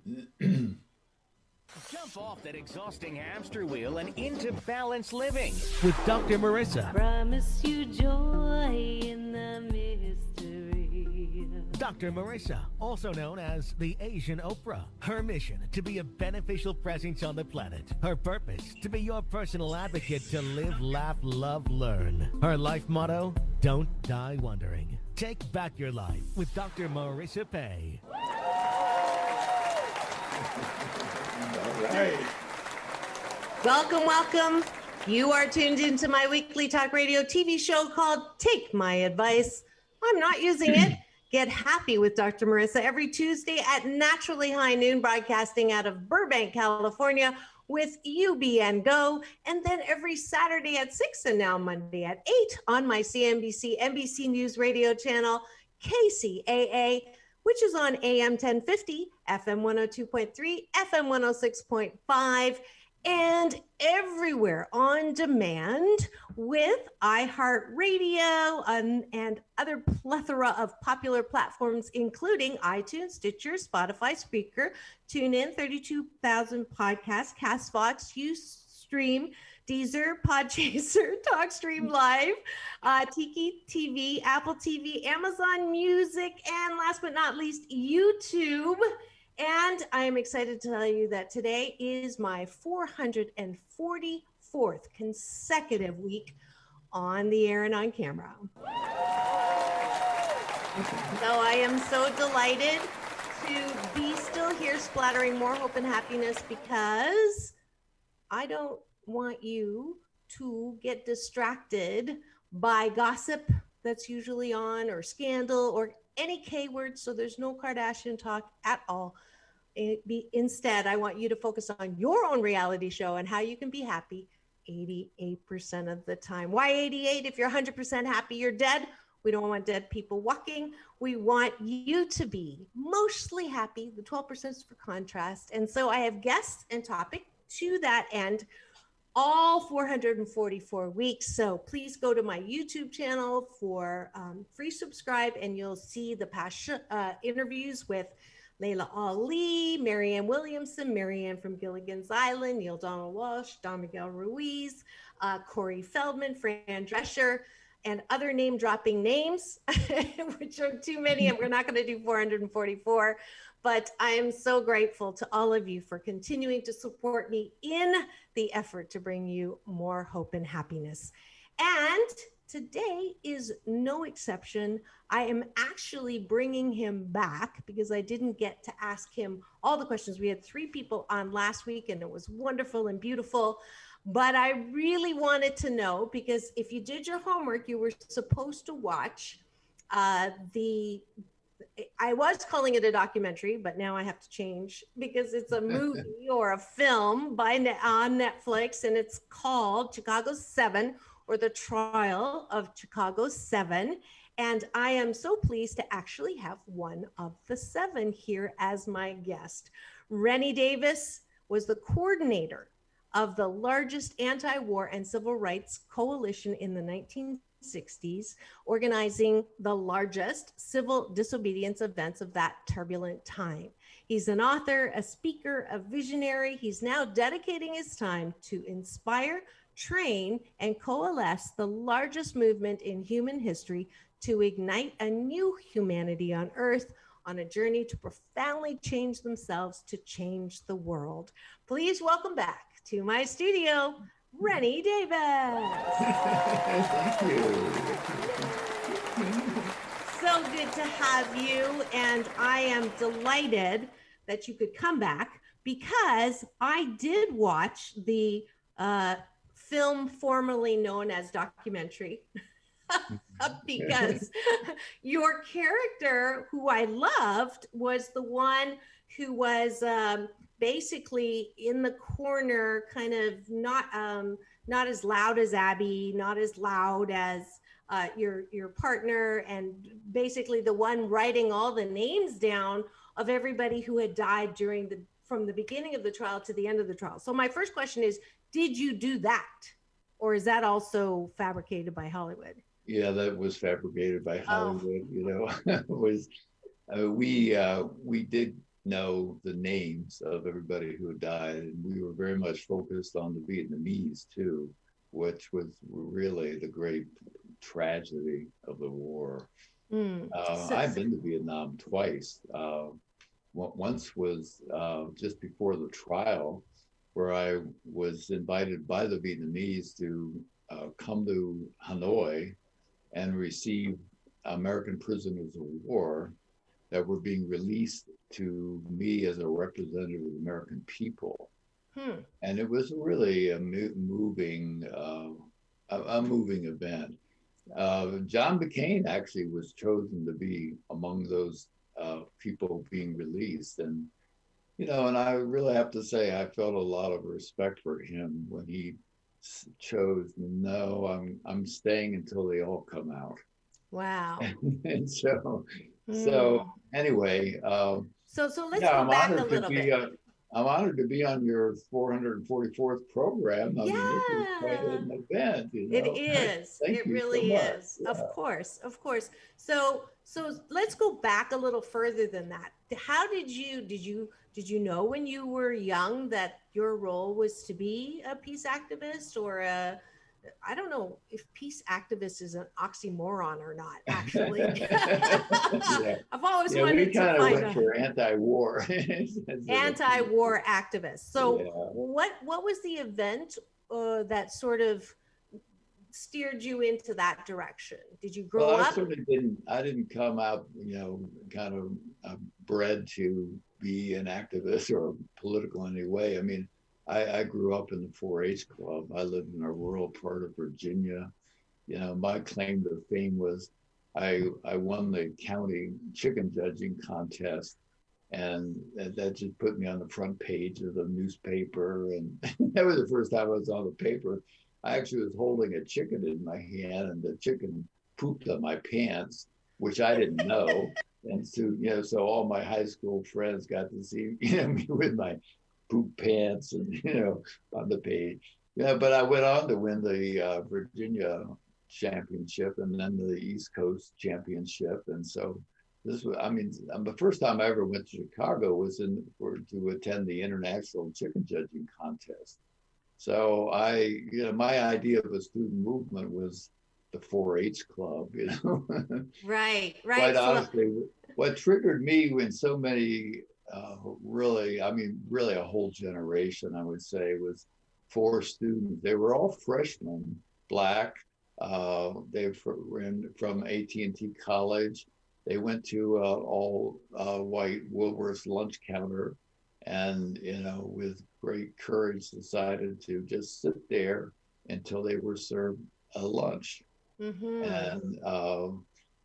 Jump off that exhausting hamster wheel and into balanced living with Dr. Marissa. Promise you joy in the mystery. Dr. Marissa, also known as the Asian Oprah. Her mission, to be a beneficial presence on the planet. Her purpose, to be your personal advocate to live, laugh, love, learn. Her life motto, don't die wondering. Take back your life with Dr. Marissa Pay. Right. Welcome, welcome. You are tuned into my weekly talk radio TV show called Take My Advice. I'm not using it. Get happy with Dr. Marissa every Tuesday at naturally high noon, broadcasting out of Burbank, California with UBN Go. And then every Saturday at 6 and now Monday at 8 on my CNBC, NBC News radio channel, KCAA, which is on AM 1050, FM 102.3, FM 106.5, and everywhere on demand with iHeartRadio and other plethora of popular platforms, including iTunes, Stitcher, Spotify, Spreaker, TuneIn, 32,000 podcasts, CastBox, Ustream, Deezer, Podchaser, TalkStream Live, Tiki TV, Apple TV, Amazon Music, and last but not least, YouTube. And I am excited to tell you that today is my 444th consecutive week on the air and on camera. So I am so delighted to be still here splattering more hope and happiness, because I don't want you to get distracted by gossip that's usually on, or scandal, or any K word. So there's no Kardashian talk at all. Instead, I want you to focus on your own reality show and how you can be happy 88% of the time. Why 88? If you're 100% happy, you're dead. We don't want dead people walking. We want you to be mostly happy. The 12% is for contrast. And so I have guests and topic to that end all 444 weeks. So please go to my YouTube channel for free subscribe, and you'll see the past interviews with Layla Ali, Marianne Williamson, Marianne from Gilligan's Island, Neil Donald Walsh, Don Miguel Ruiz, Corey Feldman, Fran Drescher, and other name-dropping names, which are too many, and we're not going to do 444. But I am so grateful to all of you for continuing to support me in the effort to bring you more hope and happiness. And today is no exception. I am actually bringing him back because I didn't get to ask him all the questions. We had 3 people on last week, and it was wonderful and beautiful. But I really wanted to know, because if you did your homework, you were supposed to watch I was calling it a documentary, but now I have to change because it's a movie or a film on Netflix, and it's called Chicago 7, or The Trial of Chicago 7. And I am so pleased to actually have one of the 7 here as my guest. Rennie Davis was the coordinator of the largest anti-war and civil rights coalition in the 1960s, organizing the largest civil disobedience events of that turbulent time. He's an author, a speaker, a visionary. He's now dedicating his time to inspire, train, and coalesce the largest movement in human history to ignite a new humanity on Earth on a journey to profoundly change themselves to change the world. Please welcome back to my studio, Rennie Davis. Thank you. So good to have you, and I am delighted that you could come back, because I did watch the film formerly known as documentary, because your character, who I loved, was the one who was basically in the corner, kind of not as loud as Abby, not as loud as your partner, and basically the one writing all the names down of everybody who had died from the beginning of the trial to the end of the trial. So my first question is, did you do that? Or is that also fabricated by Hollywood? Yeah, that was fabricated by Hollywood. You know, it was we did know the names of everybody who had died. And we were very much focused on the Vietnamese too, which was really the great tragedy of the war. I've been to Vietnam twice. Once was just before the trial, where I was invited by the Vietnamese to come to Hanoi and receive American prisoners of war that were being released to me as a representative of the American people. And it was really a moving event. John McCain actually was chosen to be among those people being released. And, you know, and I really have to say, I felt a lot of respect for him when he chose, no, I'm staying until they all come out. Wow. And so anyway, so let's go back a little bit. I'm honored to be on your 444th program. I mean, this is quite an event. You know? It is. It really is. Yeah. Of course. So let's go back a little further than that. How did you know when you were young that your role was to be a peace activist, or I don't know if peace activist is an oxymoron or not, actually. Yeah. I've always wanted to find went for anti-war. Anti-war activists. So what was the event that sort of steered you into that direction? Did you grow up? I didn't come out, you know, kind of bred to be an activist or political in any way. I mean, I grew up in the 4-H club. I lived in a rural part of Virginia. You know, my claim to fame was I won the county chicken judging contest, and that just put me on the front page of the newspaper. And that was the first time I was on the paper. I actually was holding a chicken in my hand, and the chicken pooped on my pants, which I didn't know. And so, you know, so all my high school friends got to see, you know, me with my poop pants and, you know, on the page. Yeah, but I went on to win the Virginia championship and then the East Coast championship. And so this was, I mean, the first time I ever went to Chicago was to attend the International Chicken Judging Contest. So you know, my idea of a student movement was the 4-H club, you know. Right. Quite honestly, what triggered me when so many really a whole generation, I would say, was 4 students. They were all freshmen, Black. They were from AT&T College. They went to all white Woolworth's lunch counter, and, you know, with great courage decided to just sit there until they were served a lunch. And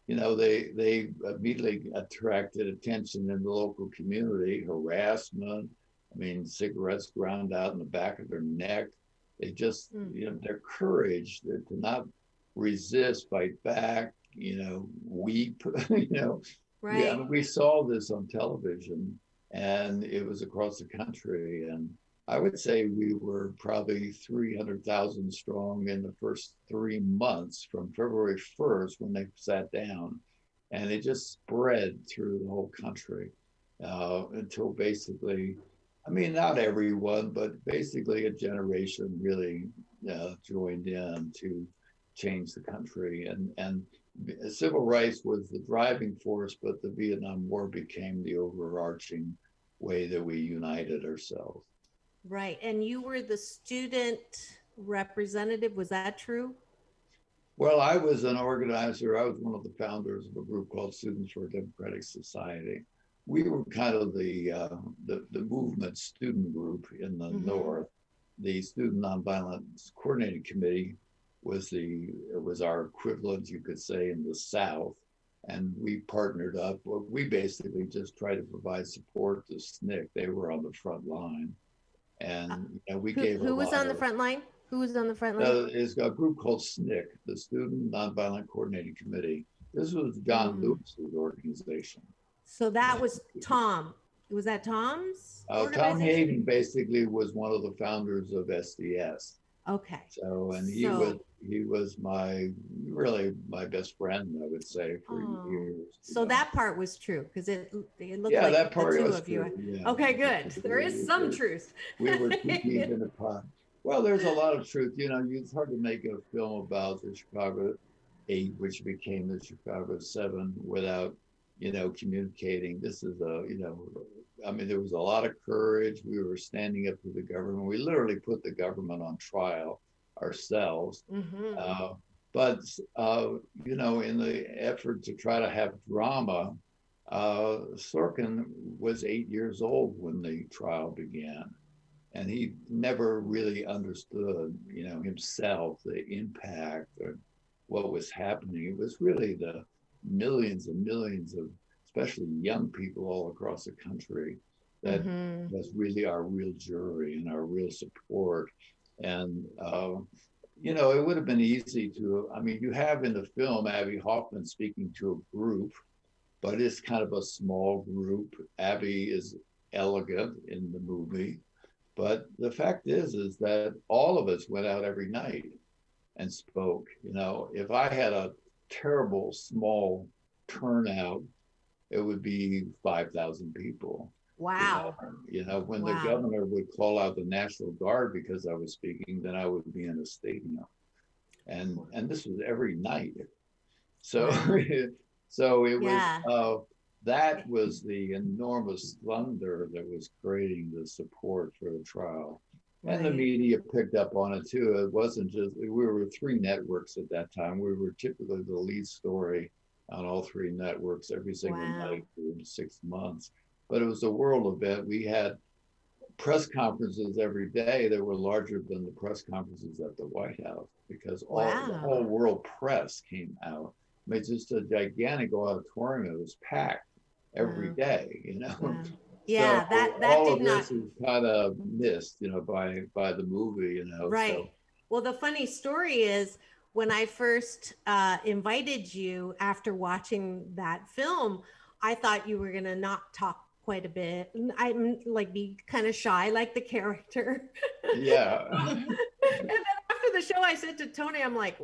you know, they immediately attracted attention in the local community, harassment. I mean, cigarettes ground out in the back of their neck. They just, you know, their courage to not resist, fight back, you know, weep, you know. Right. Yeah, we saw this on television, and it was across the country. And I would say we were probably 300,000 strong in the first 3 months from February 1st when they sat down. And it just spread through the whole country until basically, I mean, not everyone, but basically a generation really joined in to change the country. And civil rights was the driving force, but the Vietnam War became the overarching way that we united ourselves. Right. And you were the student representative. Was that true? Well, I was an organizer. I was one of the founders of a group called Students for a Democratic Society. We were kind of the movement student group in the North. The Student Nonviolence Coordinating Committee was our equivalent, you could say, in the South. And we partnered up. We basically just tried to provide support to SNCC. They were on the front line. And we gave who was on the front line? Who was on the front line? It's a group called SNCC, the Student Nonviolent Coordinating Committee. This was John Lewis's organization. So that was Tom. Was that Tom's? Tom Hayden basically was one of the founders of SDS. Okay. So, and So, he was really my best friend, I would say, for oh, years. so that part was true because it looked Yeah, like that the part two was of you. true. Yeah. Okay, good. There is some truth. We were too deep in the pot. Well, there's a lot of truth. It's hard to make a film about the Chicago 8, which became the Chicago 7, without, communicating. This is I mean, there was a lot of courage. We were standing up to the government. We literally put the government on trial ourselves. Mm-hmm. But in the effort to try to have drama, Sorkin was 8 years old when the trial began, and he never really understood, himself, the impact of what was happening. It was really the millions and millions of, especially young people all across the country, that was really our real jury and our real support. And it would have been easy to, I mean, you have in the film Abby Hoffman speaking to a group, but it's kind of a small group. Abby is elegant in the movie, but the fact is that all of us went out every night and spoke. If I had a terrible small turnout, it would be 5,000 people. Wow. When the governor would call out the National Guard because I was speaking, then I would be in a stadium. And this was every night. So so it was that was the enormous thunder that was creating the support for the trial. Right. And the media picked up on it too. It wasn't just, we were 3 networks at that time. We were typically the lead story on all 3 networks every single night for 6 months. But it was a world event. We had press conferences every day that were larger than the press conferences at the White House, because the whole world press came out. I mean, just a gigantic auditorium. It was packed every day, Yeah, so that all did of not. this is kind of missed, by the movie, Right. So. Well, the funny story is when I first invited you after watching that film, I thought you were gonna not talk quite a bit. I'm like be kind of shy, like the character. Yeah. And then after the show, I said to Tony, I'm like,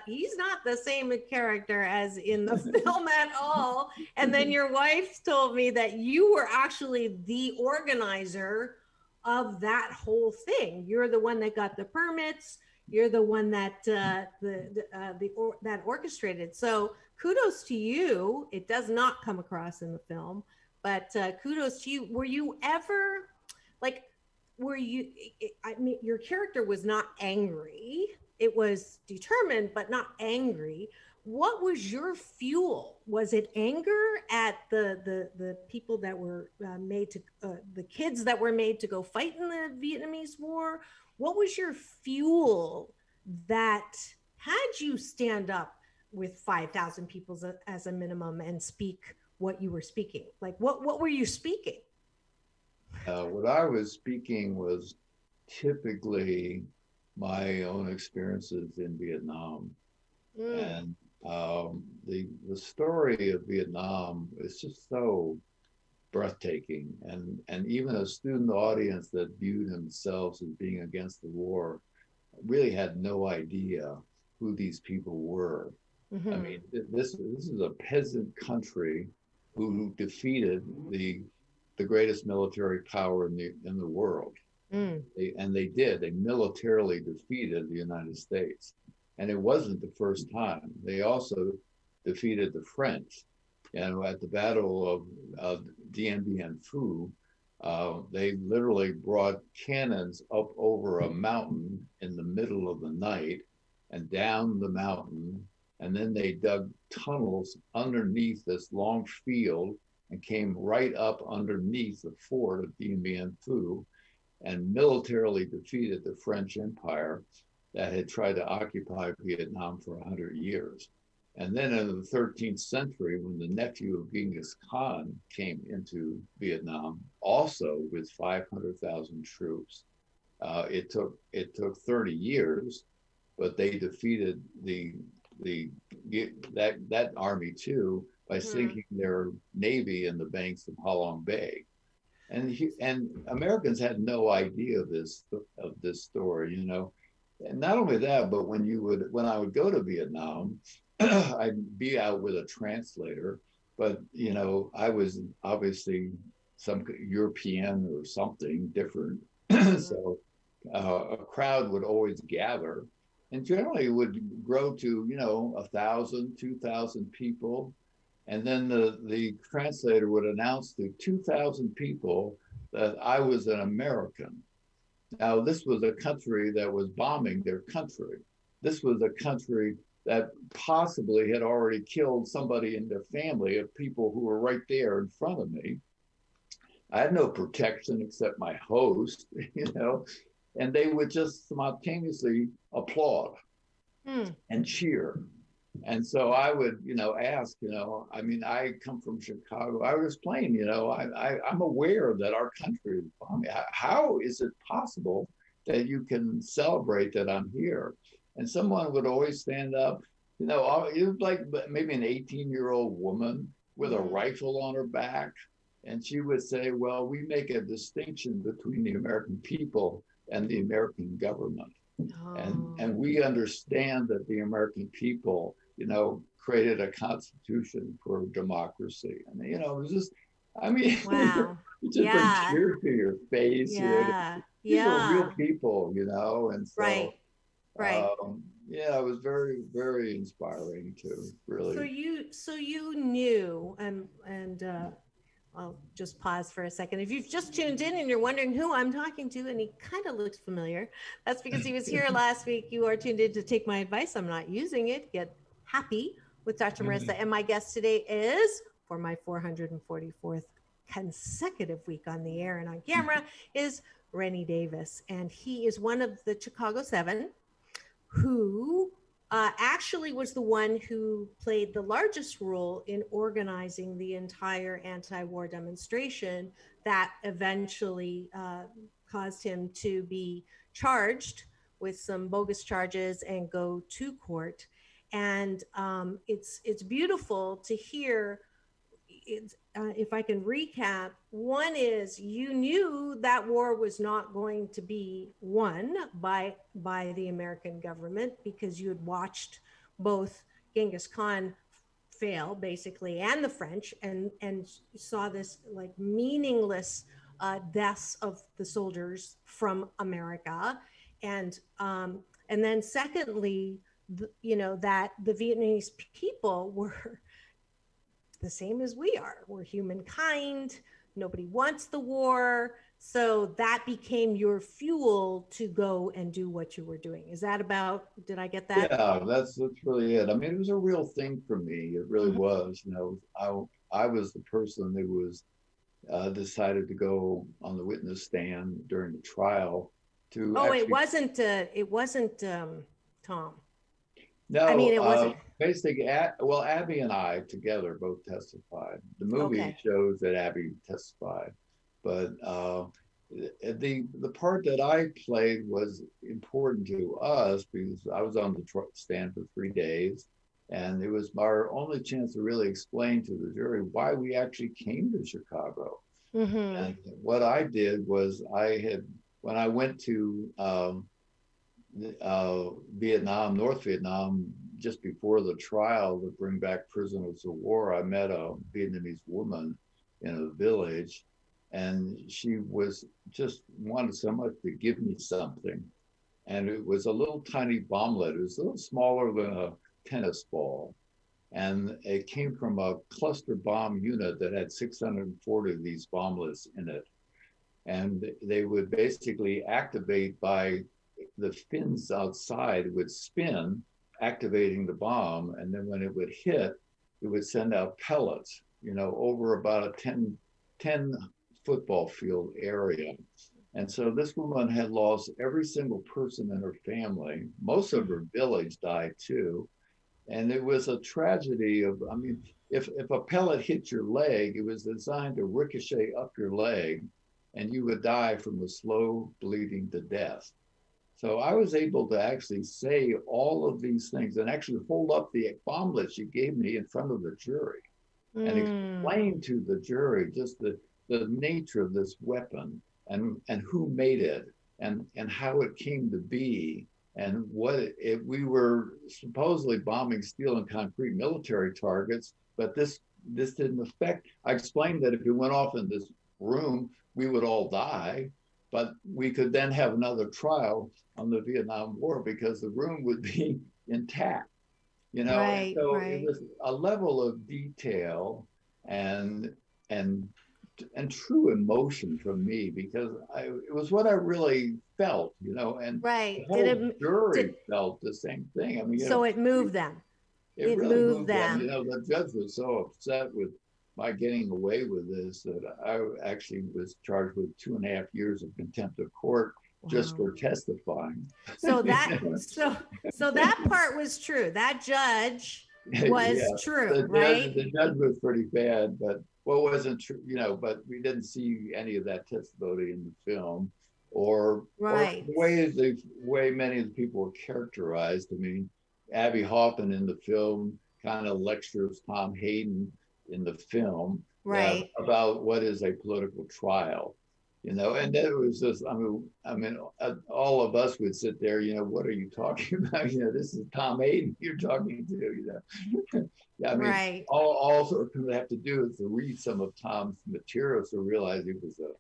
he's not the same character as in the film at all. And then your wife told me that you were actually the organizer of that whole thing. You're the one that got the permits. You're the one that that orchestrated. So kudos to you. It does not come across in the film, but kudos to you. Were you ever I mean, your character was not angry. It was determined, but not angry. What was your fuel? Was it anger at the people that were made to, the kids that were made to go fight in the Vietnamese War? What was your fuel that had you stand up with 5,000 people as a minimum and speak what you were speaking? Like, what were you speaking? What I was speaking was typically my own experiences in Vietnam. And the story of Vietnam is just so breathtaking. And even a student audience that viewed themselves as being against the war really had no idea who these people were. I mean, this is a peasant country who defeated the greatest military power in the world. They militarily defeated the United States. And it wasn't the first time. They also defeated the French. At the Battle of Dien Bien Phu, they literally brought cannons up over a mountain in the middle of the night and down the mountain. And then they dug tunnels underneath this long field and came right up underneath the fort of Dien Bien Phu and militarily defeated the French Empire that had tried to occupy Vietnam for 100 years. And then in the 13th century, when the nephew of Genghis Khan came into Vietnam, also with 500,000 troops, it took 30 years, but they defeated that army too by sinking their navy in the banks of Halong Bay. And Americans had no idea of this story. And not only that, but when I would go to Vietnam, I'd be out with a translator, but I was obviously some European or something different. So a crowd would always gather, and generally would grow to 1,000, 2,000 people, and then the translator would announce to 2,000 people that I was an American. Now, this was a country that was bombing their country. This was a country that possibly had already killed somebody in their family of people who were right there in front of me. I had no protection except my host, and they would just spontaneously applaud and cheer. And so I would, ask, I mean, I come from Chicago. I was playing, I'm aware that our country is bombing. How is it possible that you can celebrate that I'm here? And someone would always stand up, it was like maybe an 18-year-old woman with a rifle on her back. And she would say, well, we make a distinction between the American people and the American government. Oh. And we understand that the American people, created a constitution for democracy. And, it was just, I mean, wow. it just brings tears to your face. Yeah. These are real people, and so, right. yeah, it was very, very inspiring to really. So you knew, and I'll just pause for a second. If you've just tuned in and you're wondering who I'm talking to, and he kind of looks familiar, that's because he was here last week. You are tuned in to Take My Advice. I'm not using it. Get happy with Dr. Marissa. And my guest today is, for my 444th consecutive week on the air and on camera, is Rennie Davis. And he is one of the Chicago 7 who actually was the one who played the largest role in organizing the entire anti-war demonstration that eventually caused him to be charged with some bogus charges and go to court. And it's beautiful to hear. If I can recap, one is you knew that war was not going to be won by the American government because you had watched both Genghis Khan fail basically and the French and saw this like meaningless deaths of the soldiers from America. And then secondly, that the Vietnamese people were the same as we are. We're humankind. Nobody wants the war. So that became your fuel to go and do what you were doing. Is that about, did I get that? Yeah, that's really it. I mean, it was a real thing for me. It really was. I was the person who was decided to go on the witness stand during the trial to. Oh, actually... it wasn't Tom. No, I mean, it wasn't. Basically, Abby and I together both testified. The movie shows that Abby testified, but the part that I played was important to us because I was on the stand for 3 days, and it was our only chance to really explain to the jury why we actually came to Chicago. Mm-hmm. And what I did was when I went to Vietnam, North Vietnam, just before the trial to bring back prisoners of war, I met a Vietnamese woman in a village, and she was just wanted so much to give me something. And it was a little tiny bomblet. It was a little smaller than a tennis ball. And it came from a cluster bomb unit that had 640 of these bomblets in it. And they would basically activate by the fins outside would spin, activating the bomb. And then when it would hit, it would send out pellets, over about a 10 football field area. And so this woman had lost every single person in her family. Most of her village died too. And it was a tragedy if a pellet hit your leg, it was designed to ricochet up your leg and you would die from a slow bleeding to death. So I was able to actually say all of these things and actually hold up the bomblet she gave me in front of the jury and explain to the jury just the nature of this weapon and who made it and how it came to be And we were supposedly bombing steel and concrete military targets, but this didn't affect. I explained that if we went off in this room, we would all die, but we could then have another trial on the Vietnam War because the room would be intact, you know. And Right, so it right. was a level of detail and and true emotion from me because it was what I really felt, you know, and the Right. whole Did jury felt the same thing. I mean, you know, so it moved them. it It really moved moved them. You them. know, the judge was so upset with my getting away with this that I actually was charged with 2.5 years of contempt of court just Wow. for testifying. So that part was true. That judge was Yeah, true, right? the judge was pretty bad, but what wasn't true, you know, but we didn't see any of that testimony in the film or Right. the way many of the people were characterized. I mean, Abby Hoffman in the film kind of lectures Tom Hayden in the film Right. about what is a political trial, you know, and that was just, all of us would sit there, you know, what are you talking about? You know, this is Tom Hayden you're talking to, you know. Yeah, I mean, Right. all sort of have to do is to read some of Tom's materials to realize he was a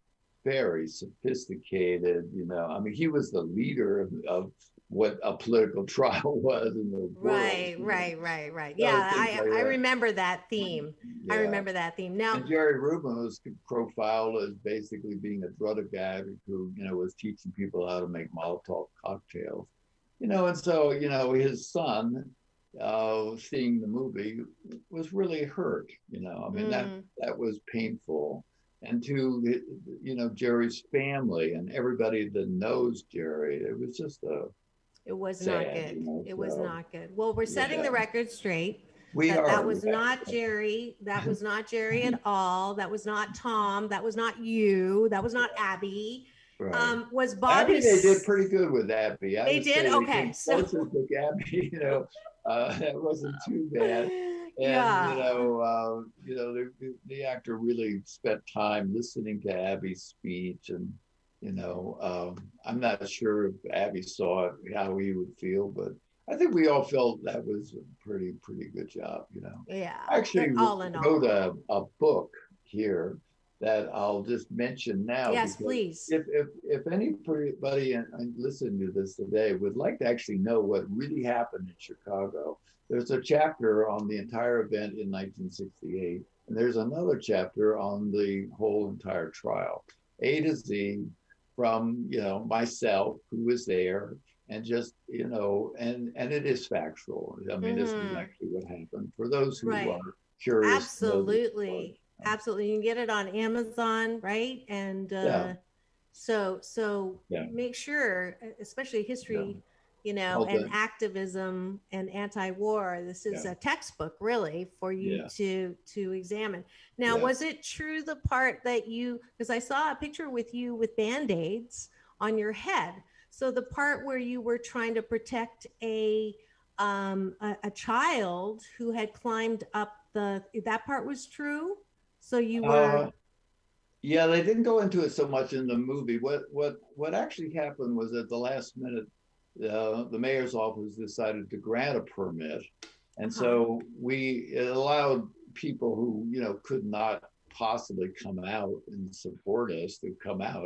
very sophisticated, you know, I mean, he was the leader of what a political trial was in the world. Right, You know? right. So Yeah, things like I that. remember that theme. I Yeah. remember that theme. Now, And Jerry Rubin was profiled as basically being a drug addict who, you know, was teaching people how to make Molotov cocktails. You know, and so, you know, his son, seeing the movie was really hurt, you know. I mean, that was painful. And to, you know, Jerry's family and everybody that knows Jerry, it was just it was not sad, good. you know. It was So, not good. Well, we're setting yeah, the record straight. we That are. was not Jerry. That was not Jerry at all. That was not Tom. That was not you. That was not Abby. Right. Was Abby, Bobby? they did pretty good with Abby. I They would did? say they Okay. came closer to Abby, you know, that wasn't too bad. And, Yeah. you know, the actor really spent time listening to Abby's speech. And, you know, I'm not sure if Abby saw it, how he would feel, but I think we all felt that was a pretty good job, you know. Yeah. I actually All in all. wrote a book here that I'll just mention now Yes, because please. if anybody and listening to this today would like to actually know what really happened in Chicago, there's a chapter on the entire event in 1968, and there's another chapter on the whole entire trial, A to Z, from, you know, myself who was there, and just, you know, and it is factual. I mean, this is actually what happened for those who Right. are curious. Absolutely. Absolutely. You can get it on Amazon, right? And Yeah. so Yeah. make sure, especially history, Yeah. you know, Well and done. activism and anti-war. This is Yeah. a textbook really for you Yeah. to examine. Now, Yeah. was it true the part that because I saw a picture with you with Band-Aids on your head. So the part where you were trying to protect a child who had climbed up that part was true? So you were Yeah, they didn't go into it so much in the movie. What actually happened was at the last minute, the mayor's office decided to grant a permit, and so it allowed people who, you know, could not possibly come out and support us to come out.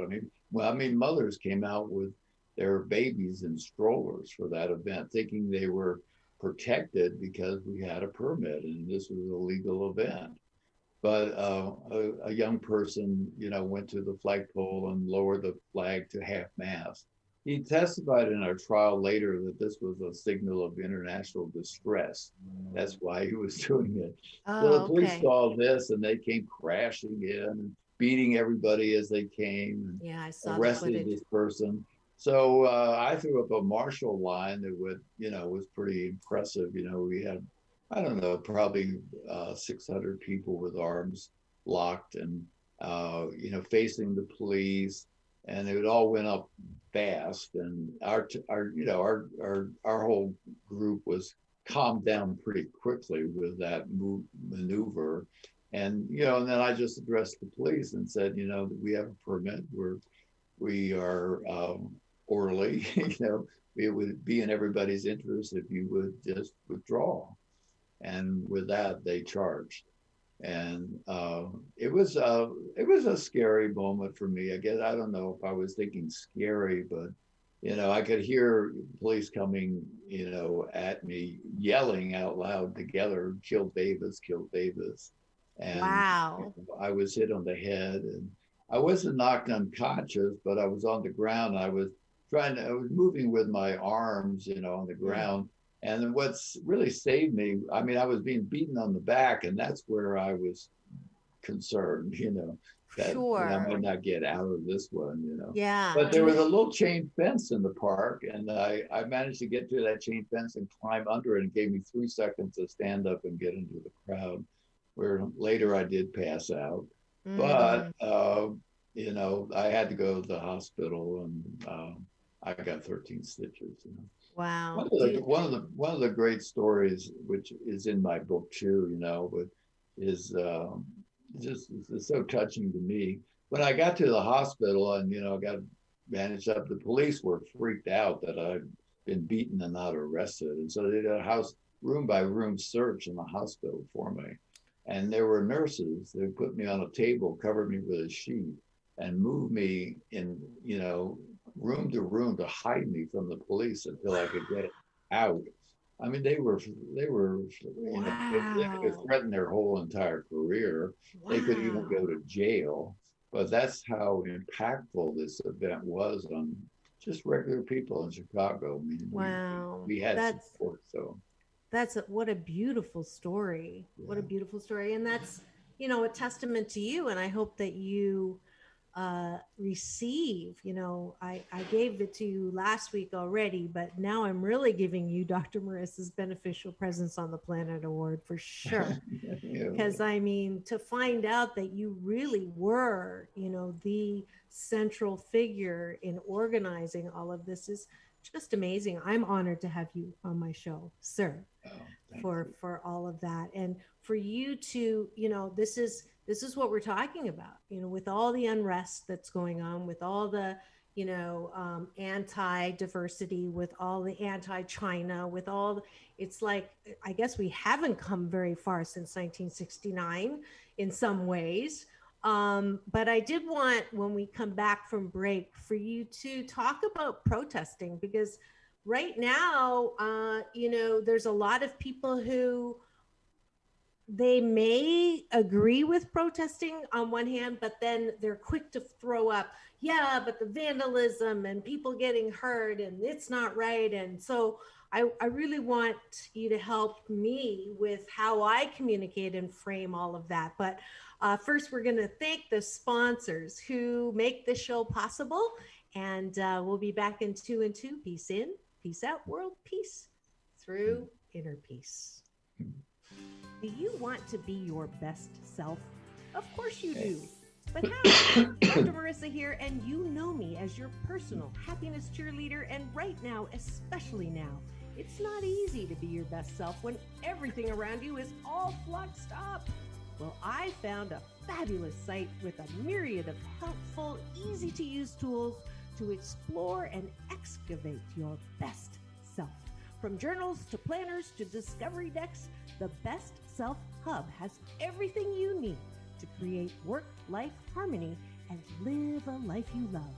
I mean, mothers came out with their babies in strollers for that event, thinking they were protected because we had a permit and this was a legal event. But a young person, you know, went to the flagpole and lowered the flag to half mast. He testified in our trial later that this was a signal of international distress. That's why he was doing it. So the police saw this and they came crashing in and beating everybody as they came and yeah, I saw arrested this person. So I threw up a martial line that was pretty impressive. You know, we had, I don't know, probably 600 people with arms locked and, you know, facing the police, and it all went up fast. And our whole group was calmed down pretty quickly with that maneuver. And, you know, and then I just addressed the police and said, you know, we have a permit. We are orderly, you know, it would be in everybody's interest if you would just withdraw. And with that, they charged. And it was a scary moment for me. I guess I don't know if I was thinking scary, but I could hear police coming, at me, yelling out loud together, "Kill Davis, kill Davis." And Wow. I was hit on the head, and I wasn't knocked unconscious, but I was on the ground. I was moving with my arms, on the ground. And what's really saved me, I mean, I was being beaten on the back, and that's where I was concerned, that I might not get out of this one. Yeah. But there was a little chain fence in the park, and I managed to get to that chain fence and climb under it, and it gave me 3 seconds to stand up and get into the crowd, where later I did pass out. But, I had to go to the hospital, and I got 13 stitches. Wow. One of the great stories, which is in my book too, but is just so touching to me. When I got to the hospital and got bandaged up, the police were freaked out that I'd been beaten and not arrested, and so they did a room by room search in the hospital for me. And there were nurses. They put me on a table, covered me with a sheet, and moved me in room to room to hide me from the police until I could get out. I mean, they could threaten their whole entire career. Wow. They could even go to jail. But that's how impactful this event was on just regular people in Chicago. I mean, wow. we had support. So what a beautiful story. Yeah. What a beautiful story. And that's, a testament to you. And I hope that you receive, I gave it to you last week already, but now I'm really giving you Dr. Marissa's Beneficial Presence on the Planet Award for sure. Because I mean, to find out that you really were, the central figure in organizing all of this is just amazing. I'm honored to have you on my show, sir, for all of that. And for you to, this is what we're talking about, with all the unrest that's going on, with all the, anti-diversity, with all the anti-China, with all, it's like, I guess we haven't come very far since 1969 in some ways. But I did want, when we come back from break, for you to talk about protesting, because right now, there's a lot of people who, they may agree with protesting on one hand, but then they're quick to throw up, yeah, but the vandalism and people getting hurt and it's not right. And so I really want you to help me with how I communicate and frame all of that. But first, we're going to thank the sponsors who make this show possible. And we'll be back in 2 and 2. Peace in, peace out, world peace through inner peace. Do you want to be your best self? Of course you do. But how? Dr. Marissa here, and you know me as your personal happiness cheerleader. And right now, especially now, it's not easy to be your best self when everything around you is all fluxed up. Well, I found a fabulous site with a myriad of helpful, easy-to-use tools to explore and excavate your best self. From journals to planners to discovery decks, the Best Self Hub has everything you need to create work-life harmony and live a life you love.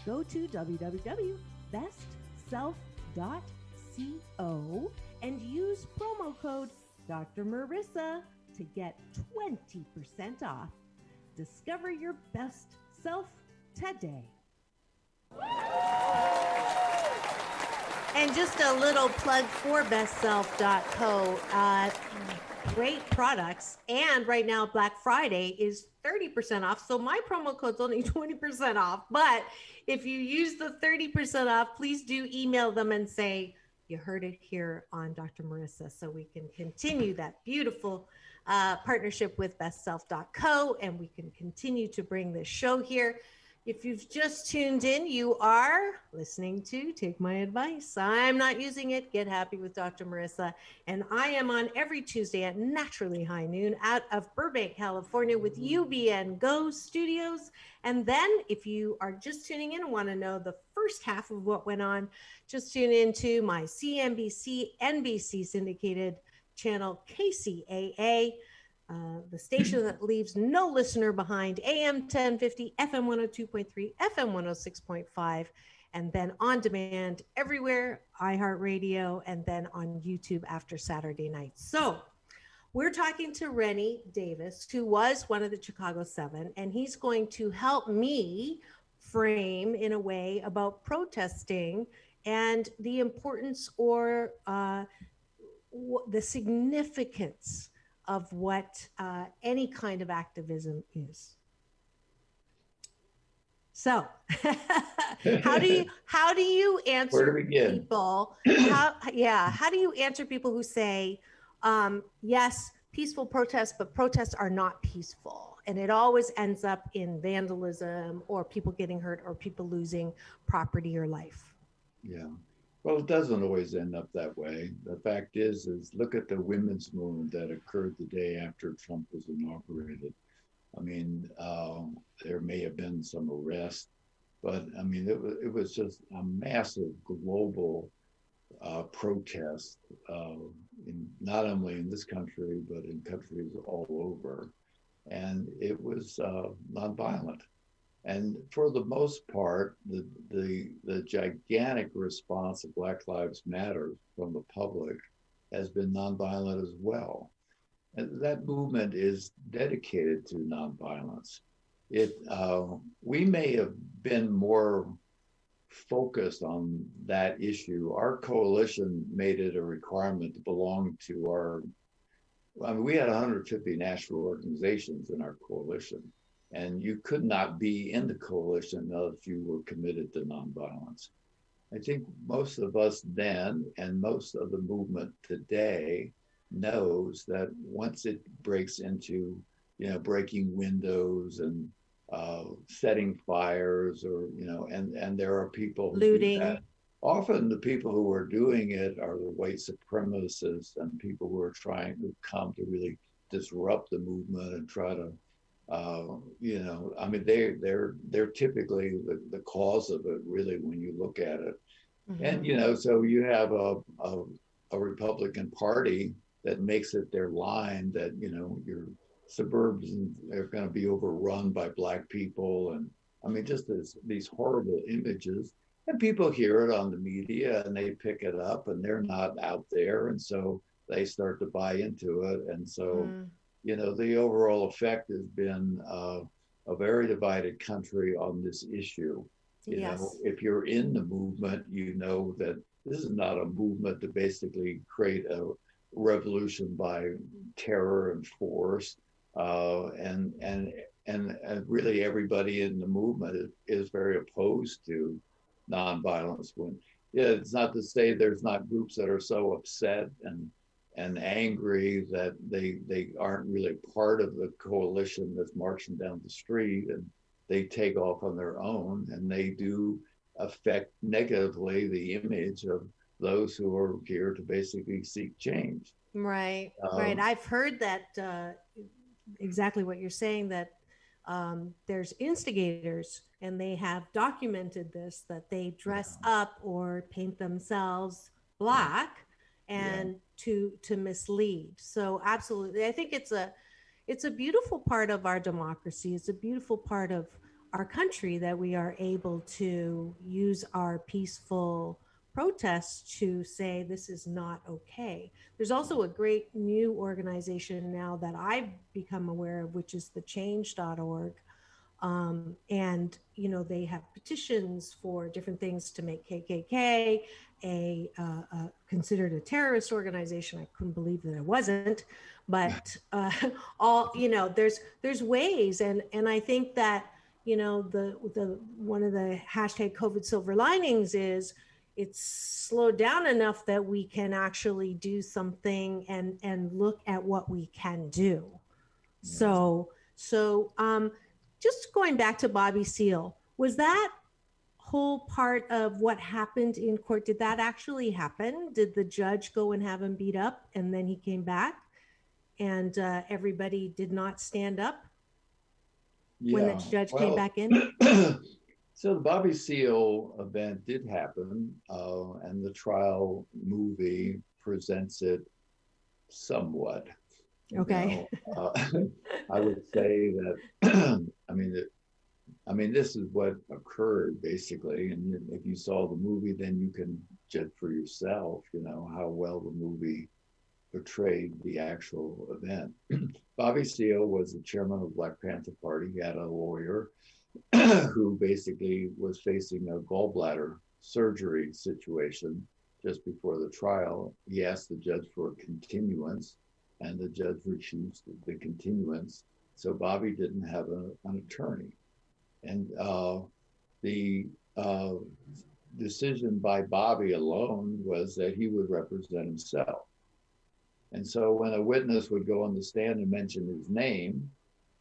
Go to www.bestself.co and use promo code Dr. Marissa to get 20% off. Discover your best self today. And just a little plug for bestself.co. Great products. And right now, Black Friday is 30% off. So my promo code's only 20% off. But if you use the 30% off, please do email them and say, you heard it here on Dr. Marissa, so we can continue that beautiful partnership with bestself.co, and we can continue to bring this show here. If you've just tuned in, you are listening to Take My Advice. I'm not using it. Get happy with Dr. Marissa. And I am on every Tuesday at naturally high noon out of Burbank, California with UBN Go Studios. And then if you are just tuning in and want to know the first half of what went on, just tune into my CNBC, NBC syndicated channel KCAA. The station that leaves no listener behind, AM 1050, FM 102.3, FM 106.5, and then on demand everywhere, iHeartRadio, and then on YouTube after Saturday night. So we're talking to Rennie Davis, who was one of the Chicago Seven, and he's going to help me frame in a way about protesting and the importance or the significance of what any kind of activism is. So, how do you answer people? How do you answer people who say, yes, peaceful protests, but protests are not peaceful, and it always ends up in vandalism or people getting hurt or people losing property or life? Yeah. Well, it doesn't always end up that way. The fact is look at the women's movement that occurred the day after Trump was inaugurated. I mean, there may have been some arrest, but I mean, it was just a massive global protest, not only in this country, but in countries all over. And it was nonviolent. And for the most part, the gigantic response of Black Lives Matter from the public has been nonviolent as well. And that movement is dedicated to nonviolence. We may have been more focused on that issue. Our coalition made it a requirement to belong to we had 150 national organizations in our coalition. And you could not be in the coalition if you were committed to nonviolence. I think most of us then, and most of the movement today, knows that once it breaks into, breaking windows and setting fires, or and there are people who looting. Do that. Often the people who are doing it are the white supremacists and people who are trying to come to really disrupt the movement and try to. I mean, they're typically the cause of it, really, when you look at it. Mm-hmm. And so you have a Republican Party that makes it their line that your suburbs are going to be overrun by Black people, and I mean, just these horrible images. And people hear it on the media and they pick it up, and they're not out there, and so they start to buy into it, and so. The overall effect has been a very divided country on this issue. You know, if you're in the movement, you know that this is not a movement to basically create a revolution by terror and force. And really everybody in the movement is very opposed to nonviolence. It's not to say there's not groups that are so upset and angry that they aren't really part of the coalition that's marching down the street, and they take off on their own, and they do affect negatively the image of those who are here to basically seek change. Right. I've heard that exactly what you're saying, that there's instigators, and they have documented this, that they dress up or paint themselves Black and to mislead. So absolutely, I think it's a beautiful part of our democracy. It's a beautiful part of our country that we are able to use our peaceful protests to say this is not okay. There's also a great new organization now that I've become aware of, which is the change.org. And they have petitions for different things to make KKK considered a terrorist organization. I couldn't believe that it wasn't, but there's ways, and I think that the one of the hashtag COVID silver linings is it's slowed down enough that we can actually do something and look at what we can do. So just going back to Bobby Seale, Was that whole part of what happened in court, did that actually happen? Did the judge go and have him beat up and then he came back and everybody did not stand up when the judge came back in? So the Bobby Seale event did happen, and the trial movie presents it somewhat. Okay. I would say that, I mean, this is what occurred basically. And if you saw the movie, then you can judge for yourself, you know, how well the movie portrayed the actual event. Bobby Seale was the chairman of the Black Panther Party. He had a lawyer who basically was facing a gallbladder surgery situation just before the trial. He asked the judge for a continuance, and the judge refused the continuance. So Bobby didn't have an attorney. And the decision by Bobby alone was that he would represent himself. And so when a witness would go on the stand and mention his name,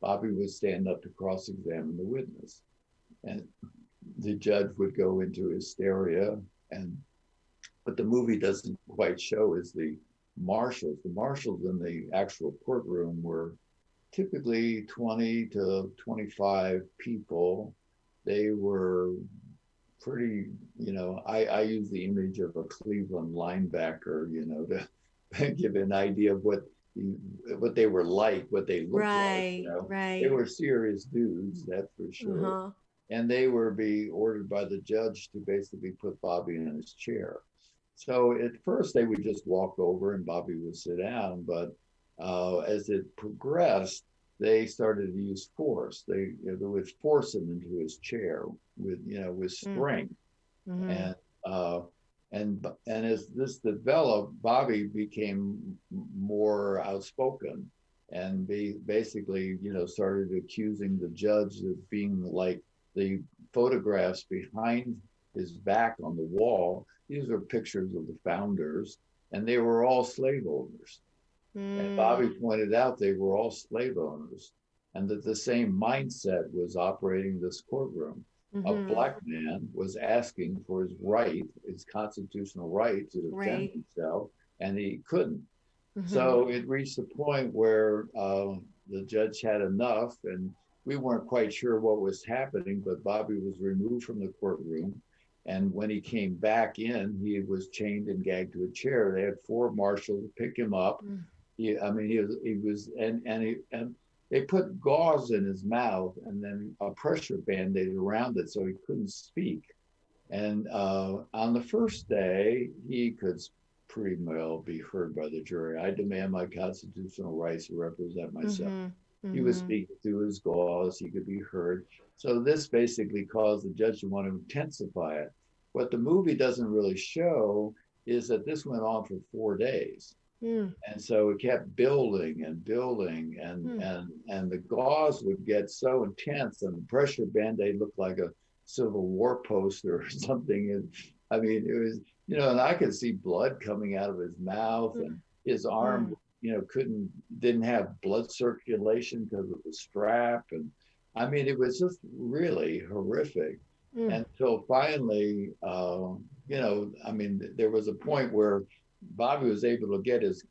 Bobby would stand up to cross-examine the witness. And the judge would go into hysteria. But the movie doesn't quite show is the marshals. The marshals in the actual courtroom were typically 20 to 25 people. They were pretty, you know, I use the image of a Cleveland linebacker, you know, to give an idea of what they were like, what they looked like. You know? Right. They were serious dudes, that's for sure. Uh-huh. And they were being ordered by the judge to basically put Bobby in his chair. So at first they would just walk over and Bobby would sit down, but as it progressed, they started to use force. They would force him into his chair with strength. Mm-hmm. And as this developed, Bobby became more outspoken and basically, started accusing the judge of being like the photographs behind his back on the wall. These are pictures of the founders, and they were all slave owners. And Bobby pointed out they were all slave owners, and that the same mindset was operating this courtroom. A Black man was asking for his right, his constitutional right to defend himself, and he couldn't. So it reached the point where the judge had enough, and we weren't quite sure what was happening, but Bobby was removed from the courtroom. And when he came back in, he was chained and gagged to a chair. They had 4 marshals pick him up. They put gauze in his mouth and then a pressure band-aid around it so he couldn't speak. And on the first day, he could pretty well be heard by the jury. I demand my constitutional rights to represent myself. He was speaking through his gauze, he could be heard. So this basically caused the judge to want to intensify it. What the movie doesn't really show is that this went on for 4 days. And so it kept building and building, and the gauze would get so intense, and the pressure band-aid looked like a Civil War poster or something. And I mean, it was, and I could see blood coming out of his mouth, and his arm, didn't have blood circulation because of the strap. And I mean, it was just really horrific. Until finally, there was a point where Bobby was able to get his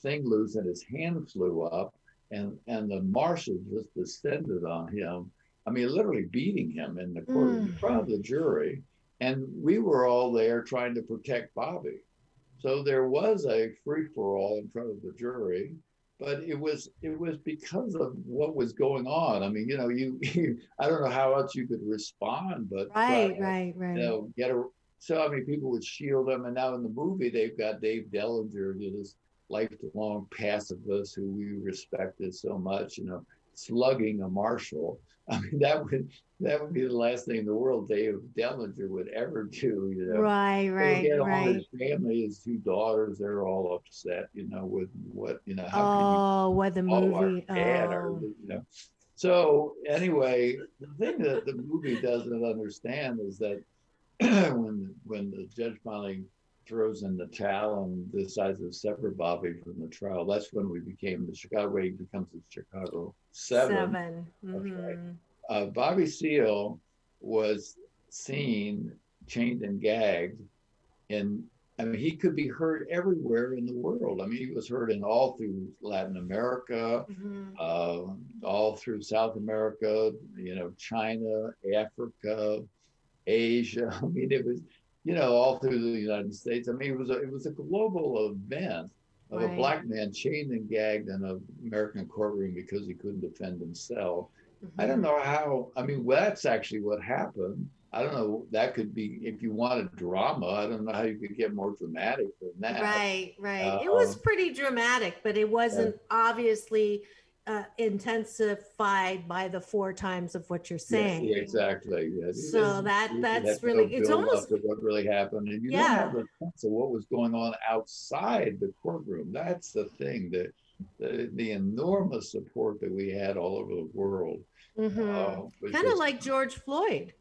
thing loose and his hand flew up, and the marshal just descended on him. I mean, literally beating him in the court in front of the jury. And we were all there trying to protect Bobby. So there was a free-for-all in front of the jury, but it was because of what was going on. I mean, I don't know how else you could respond, but so I mean, people would shield them, and now in the movie they've got Dave Dellinger, this lifelong pacifist who we respected so much, slugging a marshal. I mean, that would be the last thing in the world Dave Dellinger would ever do. Right. All his family, his 2 daughters, they're all upset, with what, what the movie. So anyway, the thing that the movie doesn't understand is that when the judge finally throws in the towel and decides to separate Bobby from the trial, that's when we became the Chicago way becomes the Chicago 7. That's right. Bobby Seale was seen chained and gagged, and I mean, he could be heard everywhere in the world. I mean, he was heard in all through Latin America, all through South America, you know, China, Africa, Asia. I mean, it was, you know, all through the United States. I mean, it was a global event of a Right. black man chained and gagged in an American courtroom because he couldn't defend himself. I don't know how. I mean, well, that's actually what happened. I don't know. That could be if you wanted drama. I don't know how you could get more dramatic than that. Right, right. It was Um, pretty dramatic, but it wasn't obviously intensified by the 4 times of what you're yeah, saying. yeah, exactly. Yeah, So you that's have really, no it's build almost, up to what really happened, and you don't yeah. have a sense of what was going on outside the courtroom. That's the thing, that the enormous support that we had all over the world. Was Kind of just like George Floyd,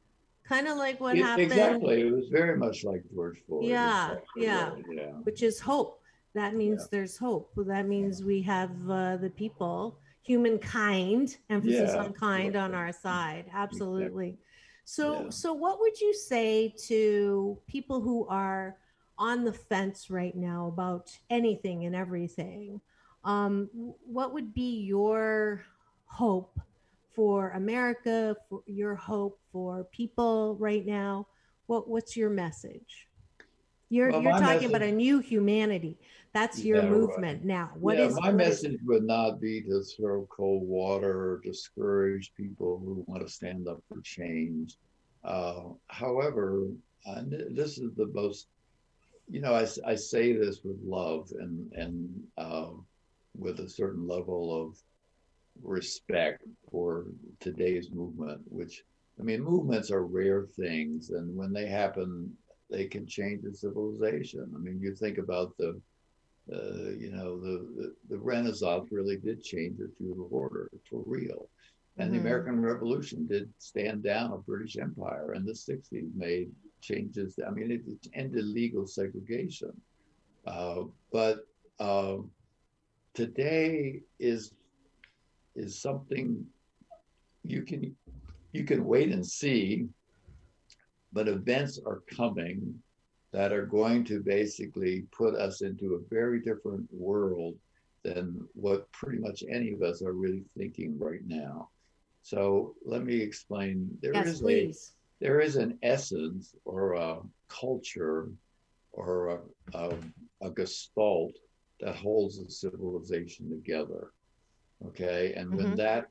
kind of like what happened. exactly. It was very much like George Floyd. Yeah, Exactly yeah. right. Yeah. Which is hope. That means Yeah. there's hope. That means we have the people, humankind, emphasis Yeah. on kind, on Right. our side. Absolutely. Exactly. So, Yeah. so what would you say to people who are on the fence right now about anything and everything? What would be your hope for America, for your hope for people right now? What's your message? Well, You're my talking about message, a new humanity. That's your yeah, right. movement now. Yeah, my What is message would not be to throw cold water or discourage people who want to stand up for change. However, this is the most, you know, I say this with love and with a certain level of respect for today's movement, which, I mean, movements are rare things. And when they happen, they can change a civilization. I mean, you think about you know, the Renaissance really did change the feudal order for real. And the American Revolution did stand down a British Empire, and the 60s made changes. I mean, it ended legal segregation. But today is something you can wait and see, but events are coming that are going to basically put us into a very different world than what pretty much any of us are really thinking right now. So let me explain. yes, please. There is an essence or a culture or a gestalt that holds a civilization together. Okay, and when that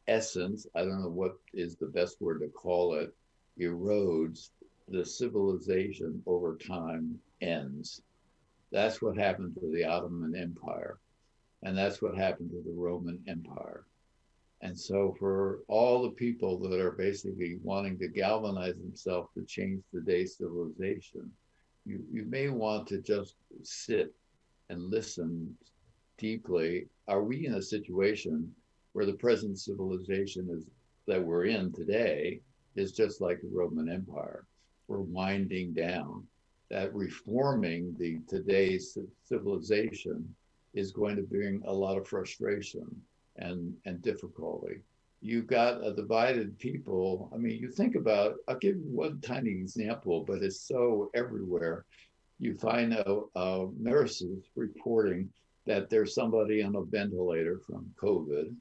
essence, I don't know what is the best word to call it, erodes, the civilization over time ends. That's what happened to the Ottoman Empire, and that's what happened to the Roman Empire. And so for all the people that are basically wanting to galvanize themselves to change today's civilization, you may want to just sit and listen deeply. Are we in a situation where the present civilization is that we're in today is just like the Roman Empire? We're winding down. That reforming the today's civilization is going to bring a lot of frustration and difficulty. You've got a divided people. I mean, you think about, I'll give you one tiny example, but it's so everywhere. You find nurses reporting that there's somebody on a ventilator from COVID,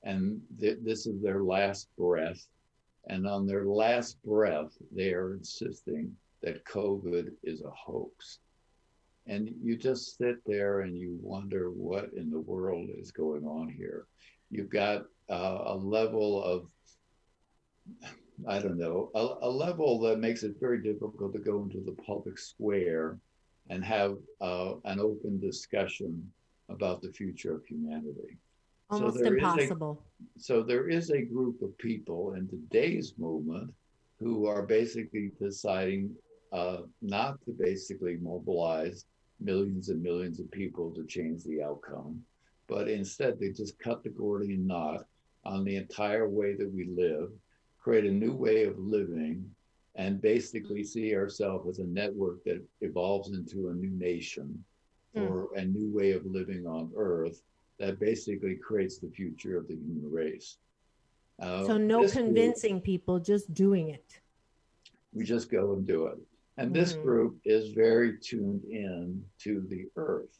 and this is their last breath. And on their last breath, they are insisting that COVID is a hoax. And you just sit there and you wonder what in the world is going on here. You've got a level of, I don't know, a level that makes it very difficult to go into the public square and have an open discussion about the future of humanity. Almost impossible. So there is a group of people in today's movement who are basically deciding not to basically mobilize millions and millions of people to change the outcome, but instead they just cut the Gordian knot on the entire way that we live, create a new way of living, and basically see ourselves as a network that evolves into a new nation or a new way of living on Earth that basically creates the future of the human race. So no convincing people, just doing it. We just go and do it. And this Mhm. group is very tuned in to the earth.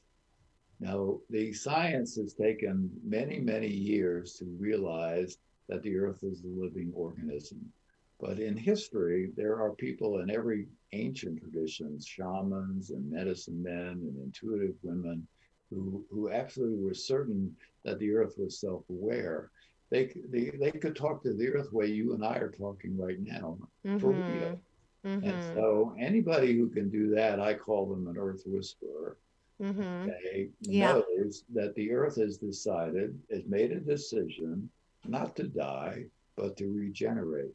Now, the science has taken many, many years to realize that the earth is a living organism. But in history, there are people in every ancient traditions, shamans and medicine men and intuitive women, who actually were certain that the earth was self-aware. They could talk to the earth the way you and I are talking right now, for real. Mhm. And Mhm. so anybody who can do that, I call them an earth whisperer. Mhm. Okay, Yeah. knows that the earth has decided, has made a decision not to die, but to regenerate.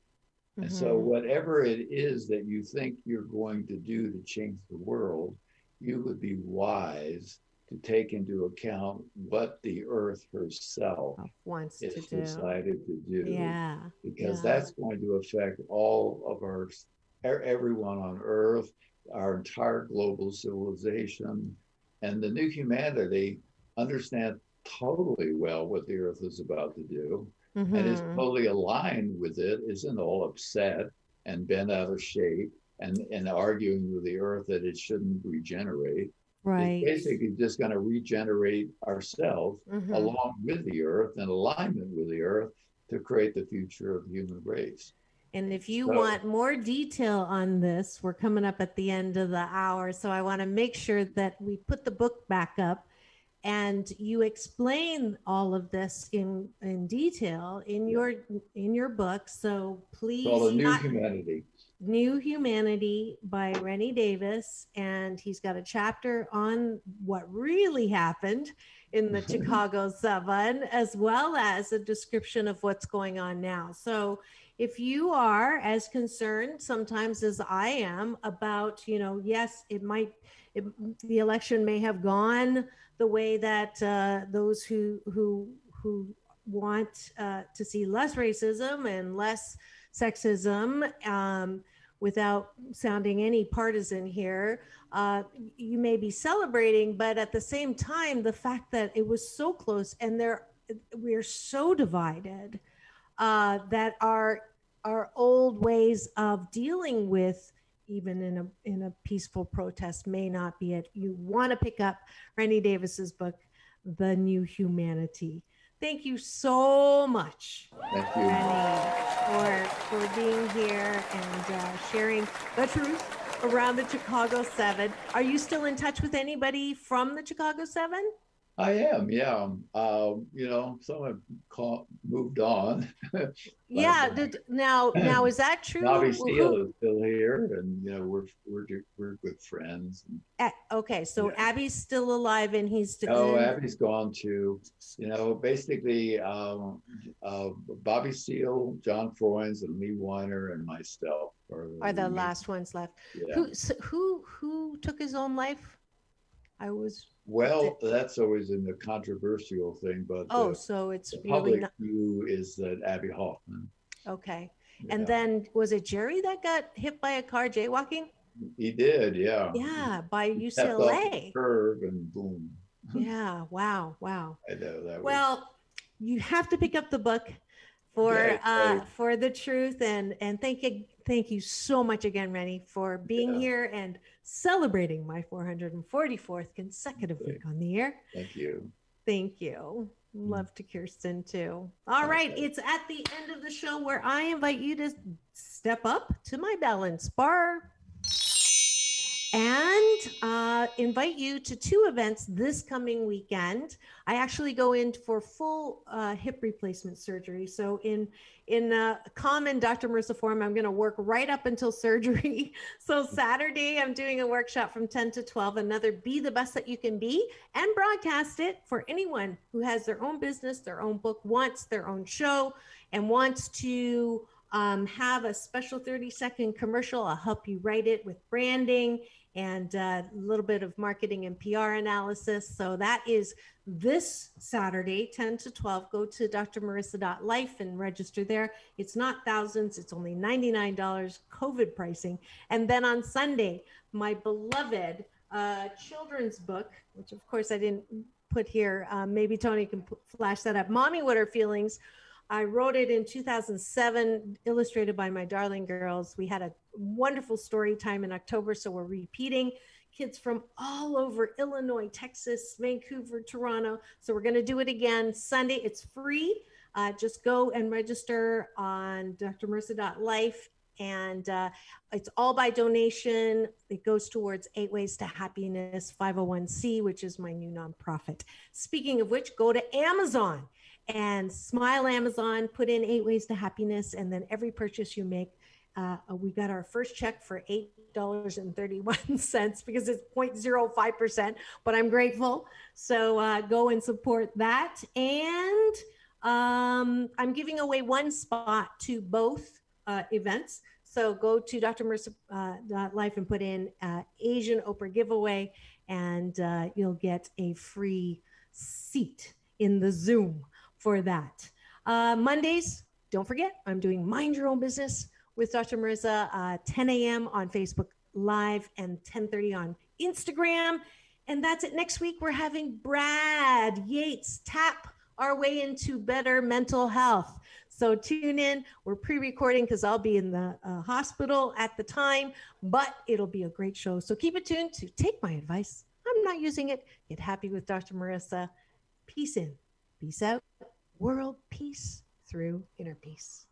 And so, Mhm. whatever it is that you think you're going to do to change the world, you would be wise to take into account what the earth herself Wants to is do. decided to do, Yeah. because Yeah. that's going to affect all of our, everyone on earth, our entire global civilization. And the new humanity understand totally well what the earth is about to do and is Mhm. totally aligned with it, isn't all upset and bent out of shape and arguing with the earth that it shouldn't regenerate. Is Right. basically just going to regenerate ourselves Mhm. along with the earth in alignment with the earth to create the future of the human race. And if you So, want more detail on this, we're coming up at the end of the hour. So I want to make sure that we put the book back up and you explain all of this in detail yeah, in your book. So it's called please a new not humanity. New Humanity by Rennie Davis, and he's got a chapter on what really happened in the Chicago 7, as well as a description of what's going on now. So if you are as concerned sometimes as I am about, yes, the election may have gone the way that those who want to see less racism and less sexism, without sounding any partisan here, you may be celebrating, but at the same time, the fact that it was so close and we're so divided, that our old ways of dealing with even in a peaceful protest may not be it. You want to pick up Rennie Davis's book, The New Humanity. Thank you so much, Thank you. Rennie, for being here and sharing the truth around the Chicago 7. Are you still in touch with anybody from the Chicago 7? I am, yeah. Some have moved on, but Yeah. Now is that Bobby true? Steele Who? is still here, and we're good friends. And, Okay, so yeah. Abby's still alive, and Oh, and Abby's gone too. Basically, Bobby Steele, John Froines, and Lee Weiner, and myself are the are the remaining. last ones left. Yeah. Who took his own life? I was. Well, that's always in the controversial thing, but Oh, so it's the really public not view is that Abby Hoffman. okay. And Yeah, then was it Jerry that got hit by a car jaywalking? he did. Yeah, Yeah, by he stepped off the UCLA. curb and boom. Yeah, wow, wow. I know that was. Well, you have to pick up the book Okay, great. for the truth, and thank you so much again, Rennie, for being Yeah, here and celebrating my 444th consecutive great. week on the air. Thank you. Thank you. Love to Kirsten too. All right, Okay. it's at the end of the show where I invite you to step up to my balance bar and invite you to two events this coming weekend. I actually go in for full hip replacement surgery. So in common Dr. Marissa form, I'm going to work right up until surgery. So Saturday, I'm doing a workshop from 10 to 12, another Be the Best That You Can Be, and broadcast it for anyone who has their own business, their own book, wants their own show, and wants to have a special 30-second commercial. I'll help you write it with branding and a little bit of marketing and PR analysis. So that is this Saturday, 10 to 12. Go to drmarissa.life and register there. It's not thousands, it's only $99 COVID pricing. And then on Sunday, my beloved children's book, which of course I didn't put here, maybe Tony can flash that up, Mommy What Are Feelings, I wrote it in 2007, illustrated by my darling girls. We had a wonderful story time in October, so we're repeating. Kids from all over Illinois, Texas, Vancouver, Toronto. So we're going to do it again Sunday. It's free. Just go and register on drmarissa.life. And it's all by donation. It goes towards 8 Ways to Happiness 501c, which is my new nonprofit. Speaking of which, go to Amazon and smile Amazon, put in 8 Ways to Happiness, and then every purchase you make, we got our first check for $8.31 because it's 0.05%, but I'm grateful. So go and support that. And I'm giving away one spot to both events. So go to drmarissa.life and put in Asian Oprah giveaway, and you'll get a free seat in the Zoom for that. Mondays, don't forget, I'm doing Mind Your Own Business with Dr. Marissa, 10 a.m. on Facebook Live and 10:30 on Instagram. And that's it. Next week, we're having Brad Yates tap our way into better mental health. So tune in. We're pre-recording because I'll be in the hospital at the time, but it'll be a great show. So keep it tuned to take my advice. I'm not using it. Get happy with Dr. Marissa. Peace in, peace out. World peace through inner peace.